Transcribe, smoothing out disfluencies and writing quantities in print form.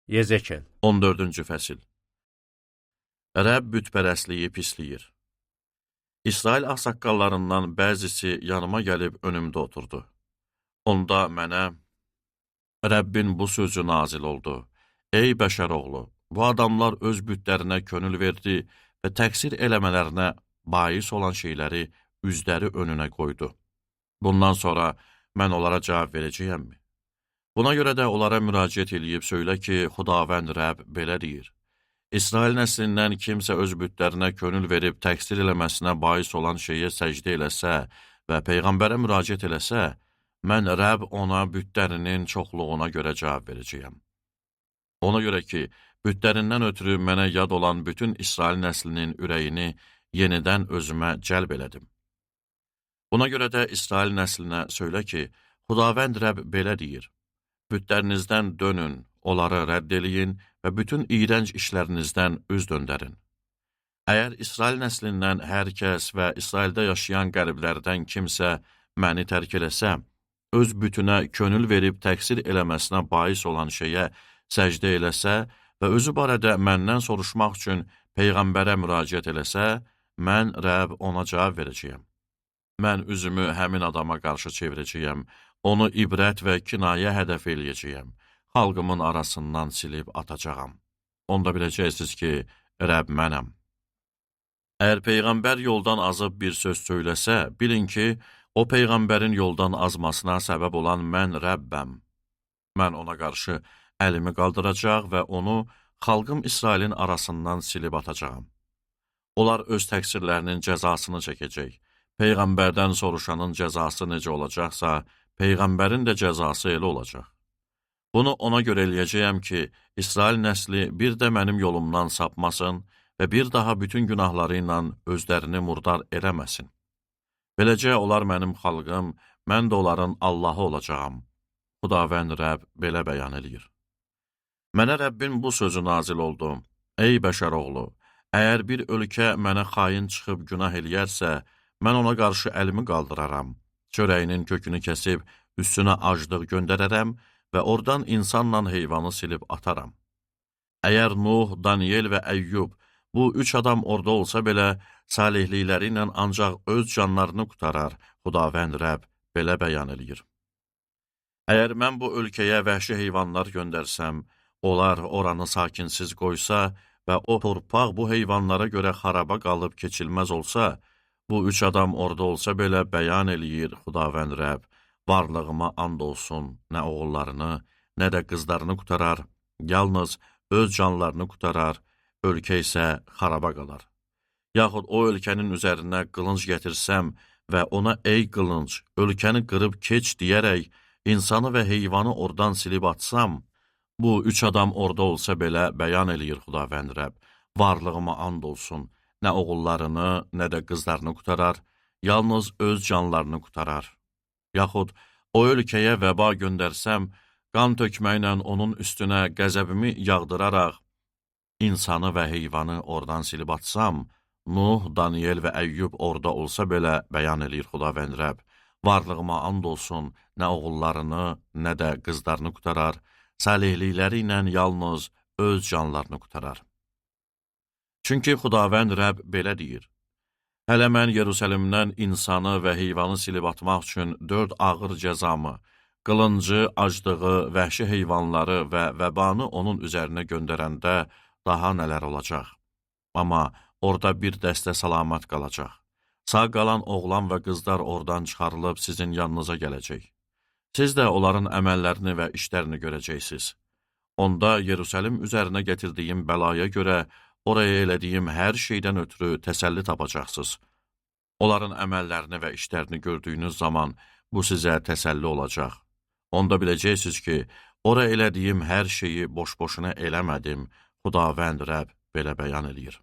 Yezekel 14-cü fəsil. Ərəb bütpərəstliyi pisliyir. İsrail ağsaqqallarından bəzisi yanıma gəlib önümdə oturdu. Onda mənə, Rəbbin bu sözü nazil oldu. Ey bəşər oğlu, bu adamlar öz bütlərinə könül verdi və təqsir eləmələrinə bais olan şeyləri üzləri önünə qoydu. Bundan sonra mən onlara cavab verəcəyəmmi? Buna görə də onlara müraciət eləyib söylə ki, Xudavənd Rəbb belə deyir. İsrail nəslindən kimsə öz bütlərinə könül verib təqsir eləməsinə bais olan şeyə səcdə eləsə və Peyğəmbərə müraciət eləsə, mən Rəbb ona bütlərinin çoxluğuna görə cavab verəcəyəm. Ona görə ki, bütlərindən ötürü mənə yad olan bütün İsrail nəslinin ürəyini yenidən özümə cəlb elədim. Buna görə də İsrail nəslinə söylə ki, Xudavənd Rəbb belə deyir. Bütlərinizdən dönün, onları rədd eləyin və bütün iyrənc işlərinizdən üz döndərin. Əgər İsrail nəslindən hər kəs və İsraildə yaşayan qəriblərdən kimsə məni tərk eləsə, öz bütünə könül verib təqsir eləməsinə bais olan şeyə səcdə eləsə və özü barədə məndən soruşmaq üçün Peyğəmbərə müraciət eləsə, mən Rəbb ona cavab verəcəyəm. Mən üzümü həmin adama qarşı çevirəcəyəm, onu ibrət və kinayə hədəf eləyəcəyəm, xalqımın arasından silib atacağam. Onda biləcəksiniz ki, Rəbb mənəm. Əgər Peyğəmbər yoldan azıb bir söz söyləsə, bilin ki, o Peyğəmbərin yoldan azmasına səbəb olan mən Rəbbəm. Mən ona qarşı əlimi qaldıracaq və onu xalqım İsrailin arasından silib atacağam. Onlar öz təqsirlərinin cəzasını çəkəcək. Peyğəmbərdən soruşanın cəzası necə olacaqsa, Peyğəmbərin də cəzası elə olacaq. Bunu ona görə eləyəcəyəm ki, İsrail nəsli bir də mənim yolumdan sapmasın və bir daha bütün günahları ilə özlərini murdar eləməsin. Beləcə, onlar mənim xalqım, mən də onların Allahı olacağam. Xudavənd Rəbb belə bəyan eləyir. Mənə Rəbbin bu sözü nazil oldu. Ey bəşər oğlu, əgər bir ölkə mənə xain çıxıb günah eləyərsə, mən ona qarşı əlimi qaldıraram. Çörəyinin kökünü kəsib, üstünə aclıq göndərərəm və oradan insanla heyvanı silib ataram. Əgər Nuh, Daniel və Əyyub, bu üç adam orada olsa belə, salihlikləri ilə ancaq öz canlarını qutarar, Xudavənd Rəbb belə bəyan eləyir. Əgər mən bu ölkəyə vəhşi heyvanlar göndərsəm, onlar oranı sakinsiz qoysa və o torpaq bu heyvanlara görə xaraba qalıb keçilməz olsa, bu üç adam orada olsa belə bəyan eləyir Xudavənd Rəbb, varlığıma and olsun, nə oğullarını, nə də qızlarını qutarar, yalnız öz canlarını qutarar, ölkə isə xaraba qalar. Yaxud o ölkənin üzərinə qılınc gətirsəm və ona ey qılınc, ölkəni qırıb keç deyərək, insanı və heyvanı oradan silib atsam, bu üç adam orada olsa belə bəyan eləyir Xudavənd Rəbb, varlığıma and olsun, nə oğullarını, nə də qızlarını qutarar, yalnız öz canlarını qutarar. Yaxud o ölkəyə vəba göndərsəm, qan tökməklə onun üstünə qəzəbimi yağdıraraq, insanı və heyvanı oradan silib atsam, Nuh, Daniel və Əyyub orada olsa belə bəyan eləyir Xudavənd Rəbb, varlığıma and olsun, nə oğullarını, nə də qızlarını qutarar, salihlikləri ilə yalnız öz canlarını qutarar. Çünki Xudavənd Rəbb belə deyir. Hələ mən Yerusəlimdən insanı və heyvanı silib atmaq üçün 4 ağır cəzamı, qılıncı, aclığı, vəhşi heyvanları və vəbanı onun üzərinə göndərəndə daha nələr olacaq. Amma orada bir dəstə salamat qalacaq. Sağ qalan oğlan və qızlar oradan çıxarılıb sizin yanınıza gələcək. Siz də onların əməllərini və işlərini görəcəksiniz. Onda Yerusəlim üzərinə gətirdiyim bəlaya görə oraya elədiyim hər şeydən ötürü təsəlli tapacaqsınız. Onların əməllərini və işlərini gördüyünüz zaman bu sizə təsəlli olacaq. Onda biləcəksiniz ki, oraya elədiyim hər şeyi boş-boşuna eləmədim, Xudavənd Rəbb belə bəyan eləyir.